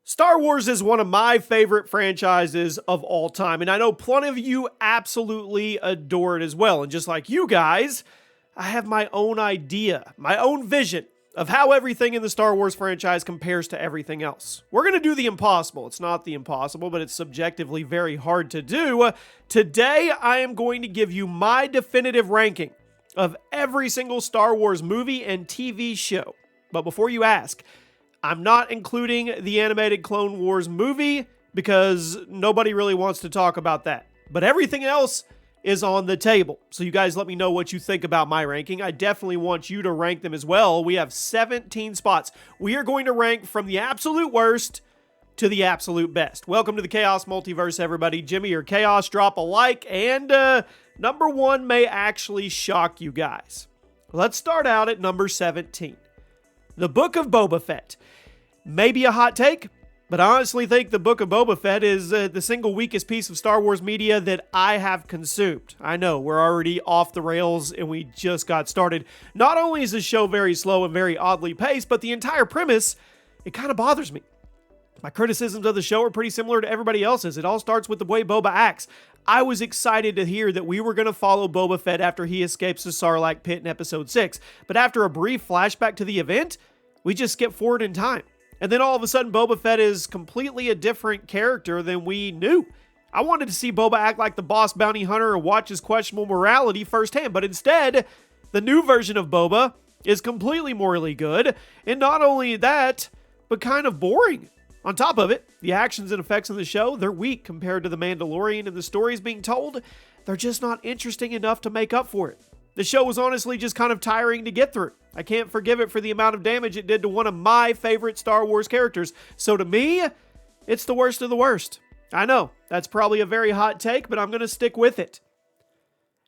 Star Wars is one of my favorite franchises of all time, and I know plenty of you absolutely adore it as well. And just like you guys, I have my own idea, my own vision of how everything in the Star Wars franchise compares to everything else. We're going to do the impossible. It's not the impossible, but it's subjectively very hard to do. Today, I am going to give you my definitive ranking of every single Star Wars movie and TV show. But before you ask, I'm not including the animated Clone Wars movie because nobody really wants to talk about that. But everything else is on the table. So you guys let me know what you think about my ranking. I definitely want you to rank them as well. We have 17 spots. We are going to rank from the absolute worst to the absolute best. Welcome to the Chaos Multiverse, everybody. Jimmy or Chaos, drop a like, and number one may actually shock you guys. Let's start out at number 17. The Book of Boba Fett. Maybe a hot take, but I honestly think the Book of Boba Fett is the single weakest piece of Star Wars media that I have consumed. I know, we're already off the rails and we just got started. Not only is the show very slow and very oddly paced, but the entire premise, it kind of bothers me. My criticisms of the show are pretty similar to everybody else's. It all starts with the way Boba acts. I was excited to hear that we were going to follow Boba Fett after he escapes the Sarlacc pit in episode 6, but after a brief flashback to the event, we just skip forward in time. And then all of a sudden, Boba Fett is completely a different character than we knew. I wanted to see Boba act like the boss bounty hunter and watch his questionable morality firsthand, but instead, the new version of Boba is completely morally good, and not only that, but kind of boring. On top of it, the actions and effects in the show, they're weak compared to The Mandalorian, and the stories being told, they're just not interesting enough to make up for it. The show was honestly just kind of tiring to get through. I can't forgive it for the amount of damage it did to one of my favorite Star Wars characters. So to me, it's the worst of the worst. I know, that's probably a very hot take, but I'm going to stick with it.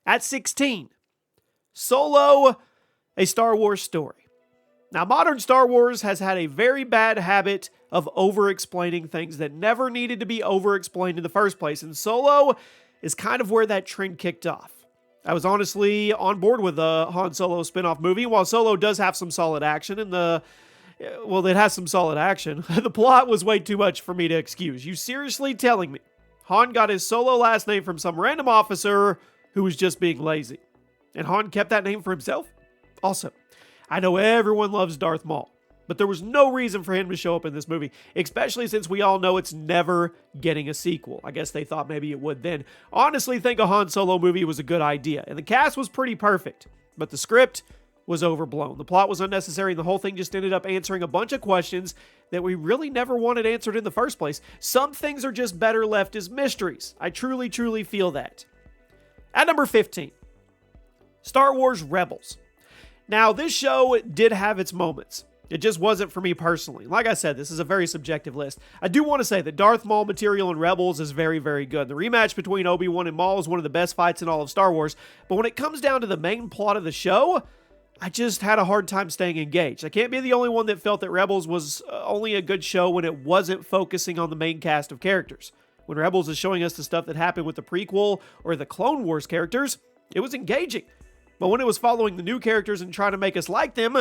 At 16, Solo, a Star Wars story. Now, modern Star Wars has had a very bad habit of over-explaining things that never needed to be over-explained in the first place, and Solo is kind of where that trend kicked off. I was honestly on board with the Han Solo spin-off movie. While Solo does have some solid action, and it has some solid action, the plot was way too much for me to excuse. You seriously telling me Han got his Solo last name from some random officer who was just being lazy? And Han kept that name for himself? Also, I know everyone loves Darth Maul, but there was no reason for him to show up in this movie, especially since we all know it's never getting a sequel. I guess they thought maybe it would then. Honestly, think a Han Solo movie was a good idea, and the cast was pretty perfect, but the script was overblown. The plot was unnecessary, and the whole thing just ended up answering a bunch of questions that we really never wanted answered in the first place. Some things are just better left as mysteries. I truly, truly feel that. At number 15, Star Wars Rebels. Now, this show did have its moments. It just wasn't for me personally. Like I said, this is a very subjective list. I do want to say that Darth Maul material in Rebels is very, very good. The rematch between Obi-Wan and Maul is one of the best fights in all of Star Wars. But when it comes down to the main plot of the show, I just had a hard time staying engaged. I can't be the only one that felt that Rebels was only a good show when it wasn't focusing on the main cast of characters. When Rebels is showing us the stuff that happened with the prequel or the Clone Wars characters, it was engaging. But when it was following the new characters and trying to make us like them,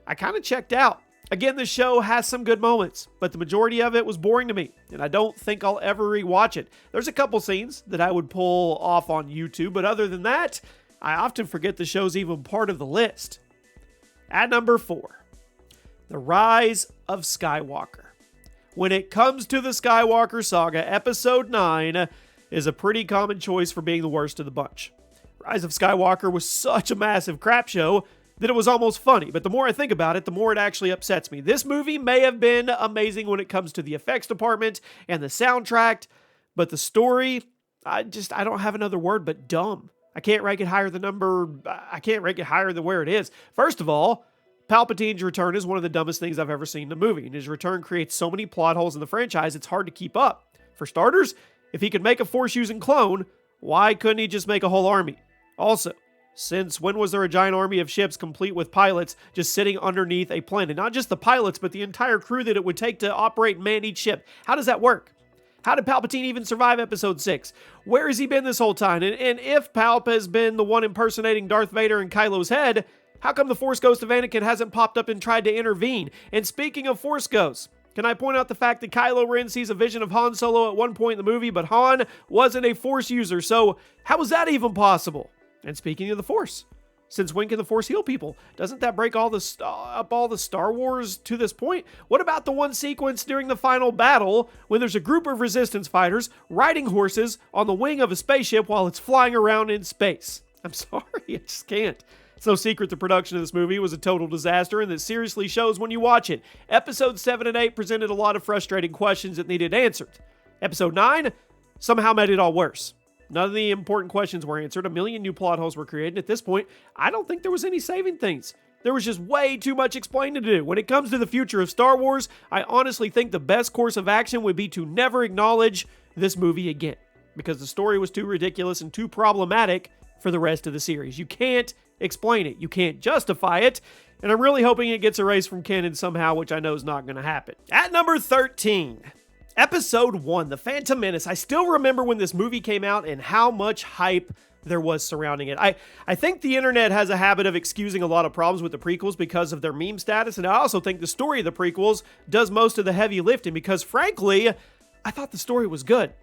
I kind of checked out. Again, the show has some good moments, but the majority of it was boring to me, and I don't think I'll ever rewatch it. There's a couple scenes that I would pull off on YouTube, but other than that, I often forget the show's even part of the list. At number 4, The Rise of Skywalker. When it comes to the Skywalker saga, Episode 9 is a pretty common choice for being the worst of the bunch. Rise of Skywalker was such a massive crap show that it was almost funny, but the more I think about it, the more it actually upsets me. This movie may have been amazing when it comes to the effects department and the soundtrack, but the story, I don't have another word but dumb. I can't rank it higher than where it is. First of all, Palpatine's return is one of the dumbest things I've ever seen in a movie, and his return creates so many plot holes in the franchise, it's hard to keep up. For starters, if he could make a Force-using clone, why couldn't he just make a whole army? Also, since when was there a giant army of ships complete with pilots just sitting underneath a planet? Not just the pilots, but the entire crew that it would take to operate and man each ship. How does that work? How did Palpatine even survive Episode 6? Where has he been this whole time? And if Palp has been the one impersonating Darth Vader in Kylo's head, how come the Force Ghost of Anakin hasn't popped up and tried to intervene? And speaking of Force Ghosts, Can I point out the fact that Kylo Ren sees a vision of Han Solo at one point in the movie, but Han wasn't a Force user, so how is that even possible? And speaking of the Force, since when can the Force heal people? Doesn't that break all the Star Wars to this point? What about the one sequence during the final battle when there's a group of Resistance fighters riding horses on the wing of a spaceship while it's flying around in space? I'm sorry, I just can't. It's no secret the production of this movie was a total disaster, and that seriously shows when you watch it. Episodes 7 and 8 presented a lot of frustrating questions that needed answered. Episode 9 somehow made it all worse. None of the important questions were answered. A million new plot holes were created. At this point, I don't think there was any saving things. There was just way too much explaining to do. When it comes to the future of Star Wars, I honestly think the best course of action would be to never acknowledge this movie again, because the story was too ridiculous and too problematic for the rest of the series. You can't explain it. You can't justify it. And I'm really hoping it gets erased from canon somehow, which I know is not going to happen. At number 13, Episode 1, The Phantom Menace. I still remember when this movie came out and how much hype there was surrounding it. I think the internet has a habit of excusing a lot of problems with the prequels because of their meme status, and I also think the story of the prequels does most of the heavy lifting because, frankly, I thought the story was good.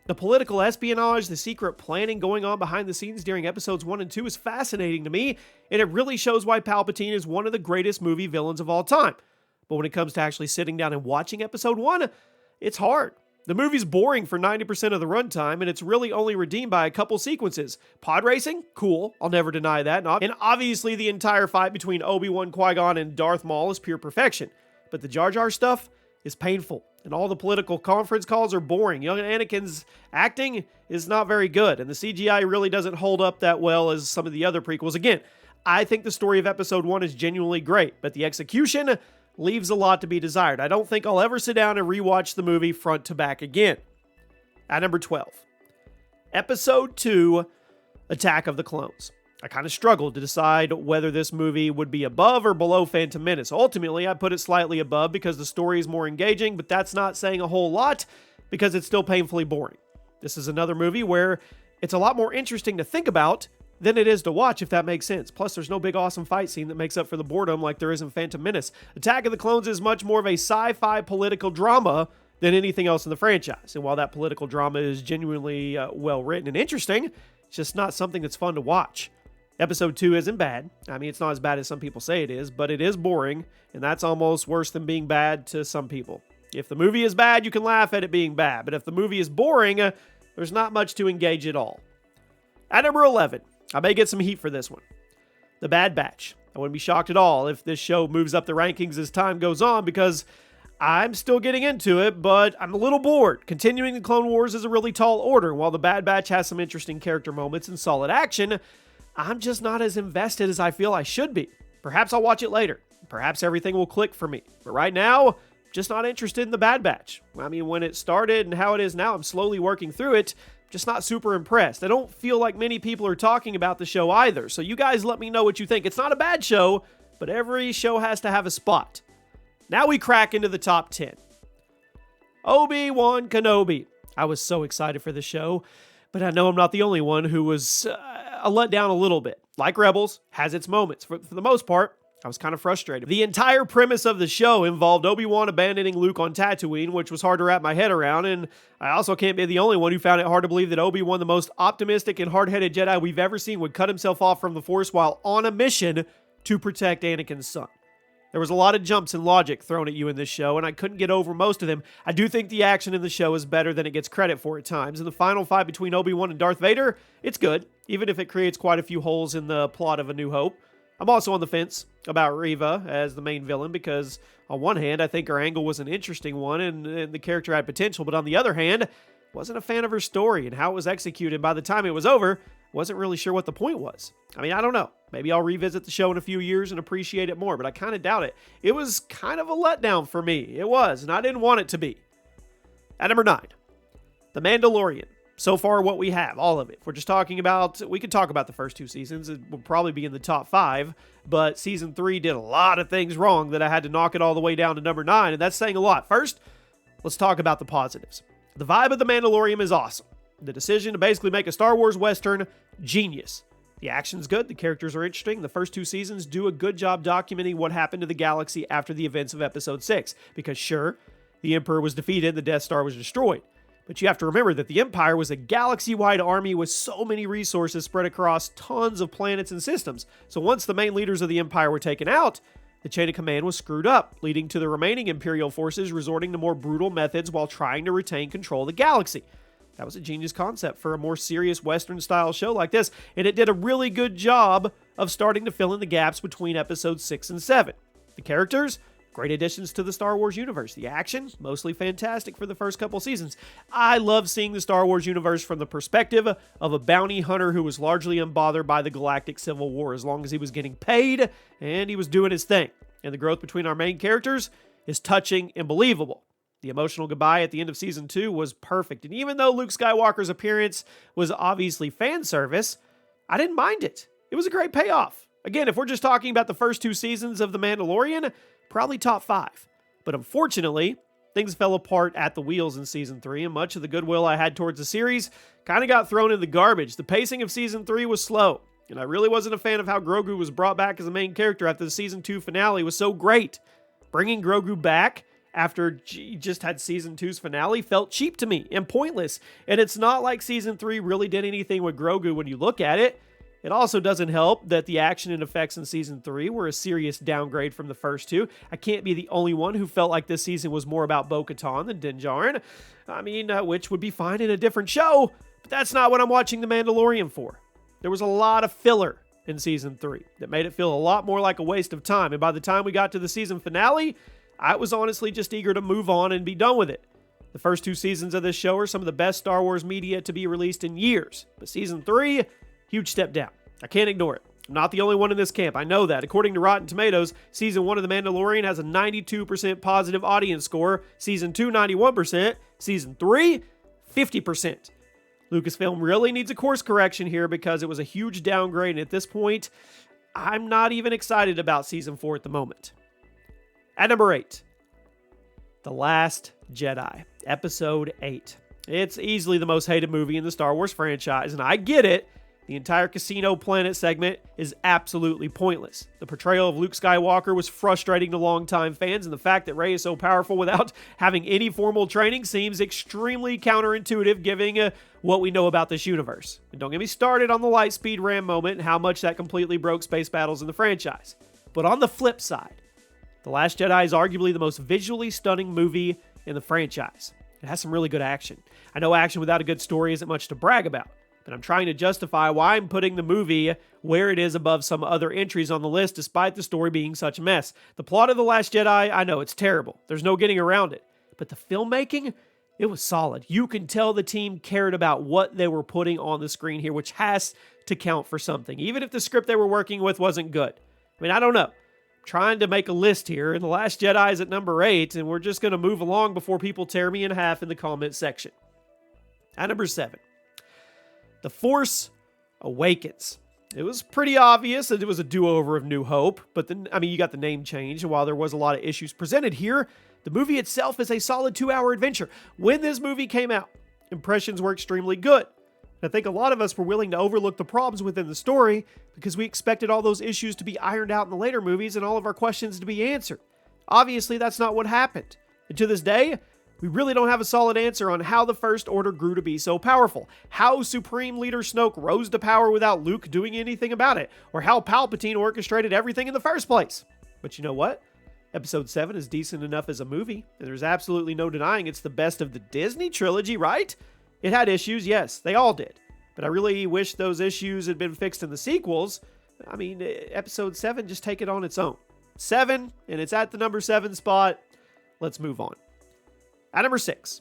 The political espionage, the secret planning going on behind the scenes during episodes 1 and 2 is fascinating to me, and it really shows why Palpatine is one of the greatest movie villains of all time. But when it comes to actually sitting down and watching episode 1, it's hard. The movie's boring for 90% of the runtime, and it's really only redeemed by a couple sequences. Pod racing? Cool. I'll never deny that. And obviously the entire fight between Obi-Wan, Qui-Gon, and Darth Maul is pure perfection. But the Jar Jar stuff is painful, and all the political conference calls are boring. Young Anakin's acting is not very good, and the CGI really doesn't hold up that well as some of the other prequels. Again, I think the story of episode 1 is genuinely great, but the execution leaves a lot to be desired. I don't think I'll ever sit down and rewatch the movie front to back again. At number 12, Episode 2, Attack of the Clones. I kind of struggled to decide whether this movie would be above or below Phantom Menace. Ultimately, I put it slightly above because the story is more engaging, but that's not saying a whole lot because it's still painfully boring. This is another movie where it's a lot more interesting to think about than it is to watch, if that makes sense. Plus, there's no big awesome fight scene that makes up for the boredom like there is in Phantom Menace. Attack of the Clones is much more of a sci-fi political drama than anything else in the franchise. And while that political drama is genuinely well written and interesting, it's just not something that's fun to watch. Episode 2 isn't bad. I mean, it's not as bad as some people say it is, but it is boring, and that's almost worse than being bad to some people. If the movie is bad, you can laugh at it being bad, but if the movie is boring, there's not much to engage at all. At number 11, I may get some heat for this one. The Bad Batch. I wouldn't be shocked at all if this show moves up the rankings as time goes on because I'm still getting into it, but I'm a little bored. Continuing the Clone Wars is a really tall order. While The Bad Batch has some interesting character moments and solid action, I'm just not as invested as I feel I should be. Perhaps I'll watch it later. Perhaps everything will click for me. But right now, just not interested in The Bad Batch. I mean, when it started and how it is now, I'm slowly working through it. Just not super impressed. I don't feel like many people are talking about the show either, so you guys let me know what you think. It's not a bad show, but every show has to have a spot. Now we crack into the top 10. Obi-Wan Kenobi. I was so excited for the show, but I know I'm not the only one who was let down a little bit. Like Rebels, has its moments. For the most part, I was kind of frustrated. The entire premise of the show involved Obi-Wan abandoning Luke on Tatooine, which was hard to wrap my head around, and I also can't be the only one who found it hard to believe that Obi-Wan, the most optimistic and hard-headed Jedi we've ever seen, would cut himself off from the Force while on a mission to protect Anakin's son. There was a lot of jumps in logic thrown at you in this show, and I couldn't get over most of them. I do think the action in the show is better than it gets credit for at times. In the final fight between Obi-Wan and Darth Vader, it's good, even if it creates quite a few holes in the plot of A New Hope. I'm also on the fence about Reva as the main villain because, on one hand, I think her angle was an interesting one and the character had potential, but on the other hand, wasn't a fan of her story and how it was executed. By the time it was over, wasn't really sure what the point was. I mean, I don't know. Maybe I'll revisit the show in a few years and appreciate it more, but I kind of doubt it. It was kind of a letdown for me. It was, and I didn't want it to be. At number 9, The Mandalorian. So far, what we have, all of it. If we're just talking about, we could talk about the first 2 seasons. It will probably be in the top 5, but season 3 did a lot of things wrong that I had to knock it all the way down to number 9, and that's saying a lot. First, let's talk about the positives. The vibe of The Mandalorian is awesome. The decision to basically make a Star Wars Western, genius. The action's good, the characters are interesting. The first 2 seasons do a good job documenting what happened to the galaxy after the events of Episode 6. Because sure, The Emperor was defeated and the Death Star was destroyed. But you have to remember that the Empire was a galaxy-wide army with so many resources spread across tons of planets and systems. So once the main leaders of the Empire were taken out, the chain of command was screwed up, leading to the remaining Imperial forces resorting to more brutal methods while trying to retain control of the galaxy. That was a genius concept for a more serious Western-style show like this, and it did a really good job of starting to fill in the gaps between episodes 6 and 7. The characters? Great additions to the Star Wars universe. The action? Mostly fantastic for the first couple seasons. I love seeing the Star Wars universe from the perspective of a bounty hunter who was largely unbothered by the galactic civil war as long as he was getting paid and he was doing his thing. And the growth between our main characters is touching and believable. The emotional goodbye at the end of Season 2 was perfect. And even though Luke Skywalker's appearance was obviously fan service, I didn't mind it. It was a great payoff. Again, if we're just talking about the first 2 seasons of The Mandalorian, probably top 5. But unfortunately, things fell apart at the wheels in Season 3, and much of the goodwill I had towards the series kind of got thrown in the garbage. The pacing of Season 3 was slow, and I really wasn't a fan of how Grogu was brought back as a main character after the Season 2 finale was so great. Bringing Grogu back after you just had Season 2's finale felt cheap to me and pointless, and it's not like Season 3 really did anything with Grogu when you look at it. It also doesn't help that the action and effects in Season 3 were a serious downgrade from the first 2. I can't be the only one who felt like this season was more about Bo-Katan than Din Djarin. Which would be fine in a different show, but that's not what I'm watching The Mandalorian for. There was a lot of filler in Season 3 that made it feel a lot more like a waste of time, and by the time we got to the season finale, I was honestly just eager to move on and be done with it. The first 2 seasons of this show are some of the best Star Wars media to be released in years, but Season 3, huge step down. I can't ignore it. I'm not the only one in this camp. I know that. According to Rotten Tomatoes, Season 1 of The Mandalorian has a 92% positive audience score. Season 2, 91%. Season 3, 50%. Lucasfilm really needs a course correction here because it was a huge downgrade, and at this point, I'm not even excited about Season 4 at the moment. At number 8, The Last Jedi, Episode 8. It's easily the most hated movie in the Star Wars franchise, and I get it. The entire Casino Planet segment is absolutely pointless. The portrayal of Luke Skywalker was frustrating to longtime fans, and the fact that Rey is so powerful without having any formal training seems extremely counterintuitive given what we know about this universe. And don't get me started on the Lightspeed Ram moment and how much that completely broke space battles in the franchise. But on the flip side, The Last Jedi is arguably the most visually stunning movie in the franchise. It has some really good action. I know action without a good story isn't much to brag about, but I'm trying to justify why I'm putting the movie where it is above some other entries on the list despite the story being such a mess. The plot of The Last Jedi, I know it's terrible. There's no getting around it. But the filmmaking, it was solid. You can tell the team cared about what they were putting on the screen here, which has to count for something, even if the script they were working with wasn't good. I don't know. I'm trying to make a list here, and The Last Jedi is at number 8, and we're just going to move along before people tear me in half in the comment section. At number 7. The Force Awakens. It was pretty obvious that it was a do-over of New Hope, but then, you got the name change, and while there was a lot of issues presented here, the movie itself is a solid 2-hour adventure. When this movie came out, impressions were extremely good. I think a lot of us were willing to overlook the problems within the story because we expected all those issues to be ironed out in the later movies and all of our questions to be answered. Obviously, that's not what happened. And to this day, we really don't have a solid answer on how the First Order grew to be so powerful, how Supreme Leader Snoke rose to power without Luke doing anything about it, or how Palpatine orchestrated everything in the first place. But you know what? Episode 7 is decent enough as a movie, and there's absolutely no denying it's the best of the Disney trilogy, right? It had issues, yes, they all did. But I really wish those issues had been fixed in the sequels. Episode 7, just take it on its own. 7, and it's at the number 7 spot. Let's move on. At number 6,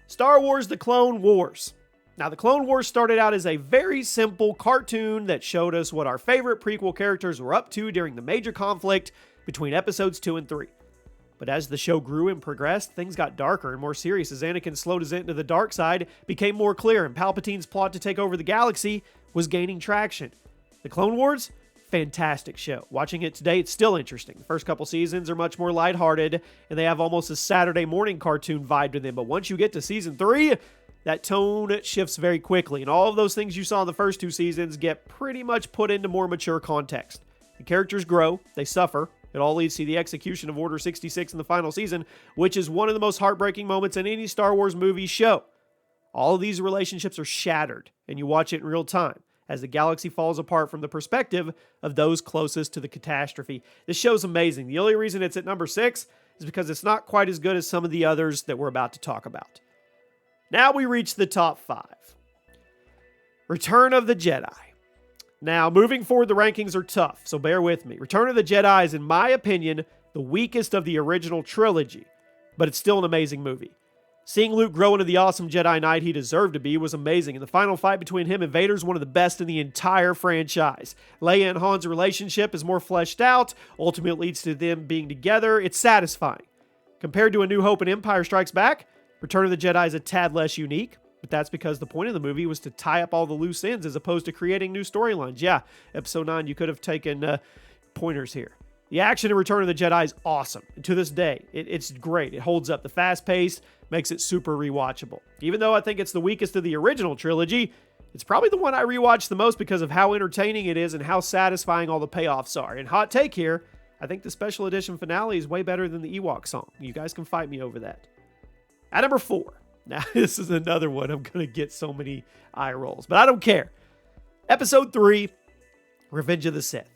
Star Wars The Clone Wars. Now, The Clone Wars started out as a very simple cartoon that showed us what our favorite prequel characters were up to during the major conflict between episodes 2 and 3. But as the show grew and progressed, things got darker and more serious as Anakin's slow descent into the dark side became more clear and Palpatine's plot to take over the galaxy was gaining traction. The Clone Wars? Fantastic show. Watching it today, it's still interesting. The first couple seasons are much more lighthearted, and they have almost a Saturday morning cartoon vibe to them. But once you get to season 3, that tone shifts very quickly, and all of those things you saw in the first 2 seasons get pretty much put into more mature context. The characters grow, they suffer, it It all leads to the execution of Order 66 in the final season, which is one of the most heartbreaking moments in any Star Wars movie show. All of these relationships are shattered, and you watch it in real time as the galaxy falls apart from the perspective of those closest to the catastrophe. This show's amazing. The only reason it's at number 6 is because it's not quite as good as some of the others that we're about to talk about. Now we reach the top 5. Return of the Jedi. Now, moving forward, the rankings are tough, so bear with me. Return of the Jedi is, in my opinion, the weakest of the original trilogy, but it's still an amazing movie. Seeing Luke grow into the awesome Jedi Knight he deserved to be was amazing, and the final fight between him and Vader is one of the best in the entire franchise. Leia and Han's relationship is more fleshed out, ultimately leads to them being together. It's satisfying. Compared to A New Hope and Empire Strikes Back, Return of the Jedi is a tad less unique, but that's because the point of the movie was to tie up all the loose ends as opposed to creating new storylines. Yeah, Episode 9, you could have taken pointers here. The action in Return of the Jedi is awesome. And to this day, it's great. It holds up. The fast pace makes it super rewatchable. Even though I think it's the weakest of the original trilogy, it's probably the one I rewatch the most because of how entertaining it is and how satisfying all the payoffs are. And hot take here, I think the special edition finale is way better than the Ewok song. You guys can fight me over that. At number 4. Now, this is another one I'm going to get so many eye rolls, but I don't care. Episode 3, Revenge of the Sith.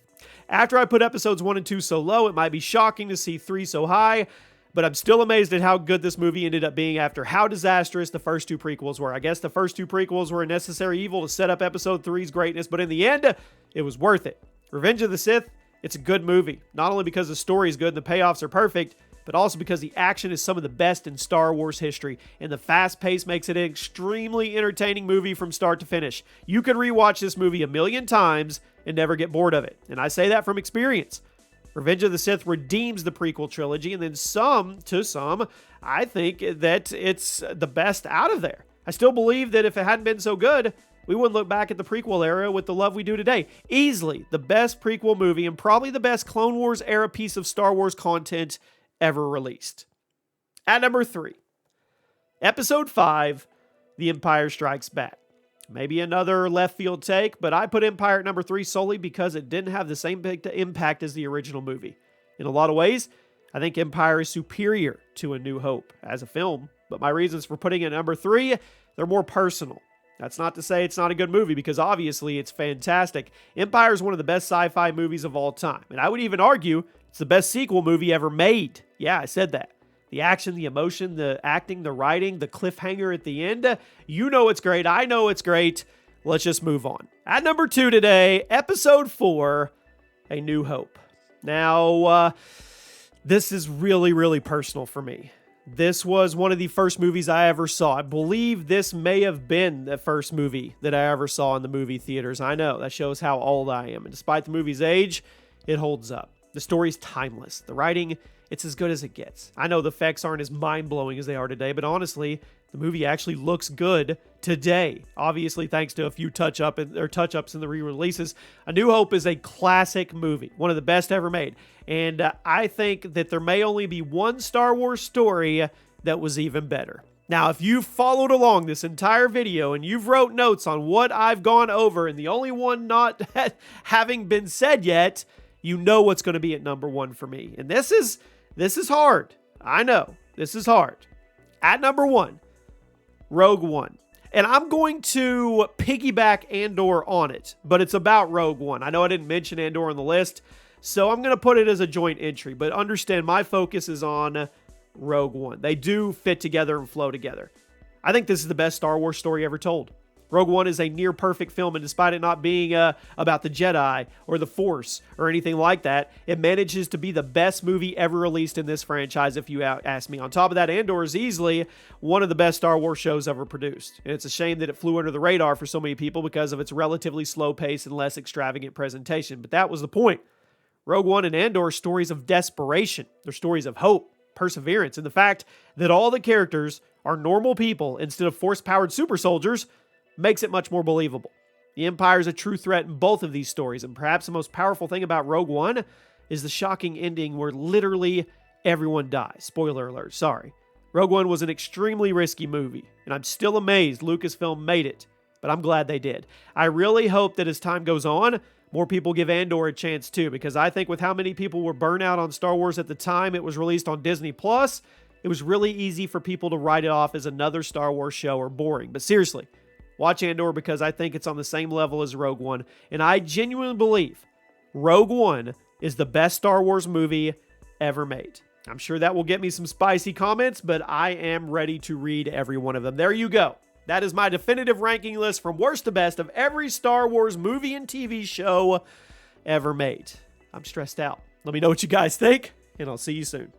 After I put episodes 1 and 2 so low, it might be shocking to see 3 so high, but I'm still amazed at how good this movie ended up being after how disastrous the first 2 prequels were. I guess the first 2 prequels were a necessary evil to set up episode 3's greatness, but in the end, it was worth it. Revenge of the Sith, it's a good movie, not only because the story is good and the payoffs are perfect, but also because the action is some of the best in Star Wars history, and the fast pace makes it an extremely entertaining movie from start to finish. You can rewatch this movie 1,000,000 times and never get bored of it, and I say that from experience. Revenge of the Sith redeems the prequel trilogy, and then to some, I think that it's the best out of there. I still believe that if it hadn't been so good, we wouldn't look back at the prequel era with the love we do today. Easily the best prequel movie and probably the best Clone Wars era piece of Star Wars content ever released. At number 3, Episode 5, The Empire Strikes Back. Maybe another left field take, but I put Empire at number 3 solely because it didn't have the same big impact as the original movie. In a lot of ways, I think Empire is superior to A New Hope as a film, but my reasons for putting it at number 3, they're more personal. That's not to say it's not a good movie, because obviously it's fantastic. Empire is one of the best sci-fi movies of all time, and I would even argue it's the best sequel movie ever made. Yeah, I said that. The action, the emotion, the acting, the writing, the cliffhanger at the end. You know it's great. I know it's great. Let's just move on. At number 2 today, Episode 4, A New Hope. Now, this is really, really personal for me. This was one of the first movies I ever saw. I believe this may have been the first movie that I ever saw in the movie theaters. I know, that shows how old I am. And despite the movie's age, it holds up. The story's timeless. The writing, it's as good as it gets. I know the effects aren't as mind-blowing as they are today, but honestly, the movie actually looks good today. Obviously, thanks to a few touch-ups in the re-releases. A New Hope is a classic movie, one of the best ever made. And I think that there may only be one Star Wars story that was even better. Now, if you've followed along this entire video and you've wrote notes on what I've gone over, and the only one not having been said yet, you know what's going to be at number 1 for me. And this is hard. I know. This is hard. At number 1, Rogue One. And I'm going to piggyback Andor on it, but it's about Rogue One. I know I didn't mention Andor on the list, so I'm going to put it as a joint entry, but understand my focus is on Rogue One. They do fit together and flow together. I think this is the best Star Wars story ever told. Rogue One is a near-perfect film, and despite it not being about the Jedi or the Force or anything like that, it manages to be the best movie ever released in this franchise, if you ask me. On top of that, Andor is easily one of the best Star Wars shows ever produced. And it's a shame that it flew under the radar for so many people because of its relatively slow pace and less extravagant presentation. But that was the point. Rogue One and Andor are stories of desperation. They're stories of hope, perseverance, and the fact that all the characters are normal people instead of Force-powered super soldiers makes it much more believable. The Empire is a true threat in both of these stories, and perhaps the most powerful thing about Rogue One is the shocking ending where literally everyone dies. Spoiler alert, sorry. Rogue One was an extremely risky movie, and I'm still amazed Lucasfilm made it, but I'm glad they did. I really hope that as time goes on, more people give Andor a chance too, because I think with how many people were burnt out on Star Wars at the time it was released on Disney Plus, it was really easy for people to write it off as another Star Wars show or boring. But seriously, watch Andor because I think it's on the same level as Rogue One, and I genuinely believe Rogue One is the best Star Wars movie ever made. I'm sure that will get me some spicy comments, but I am ready to read every one of them. There you go. That is my definitive ranking list from worst to best of every Star Wars movie and TV show ever made. I'm stressed out. Let me know what you guys think, and I'll see you soon.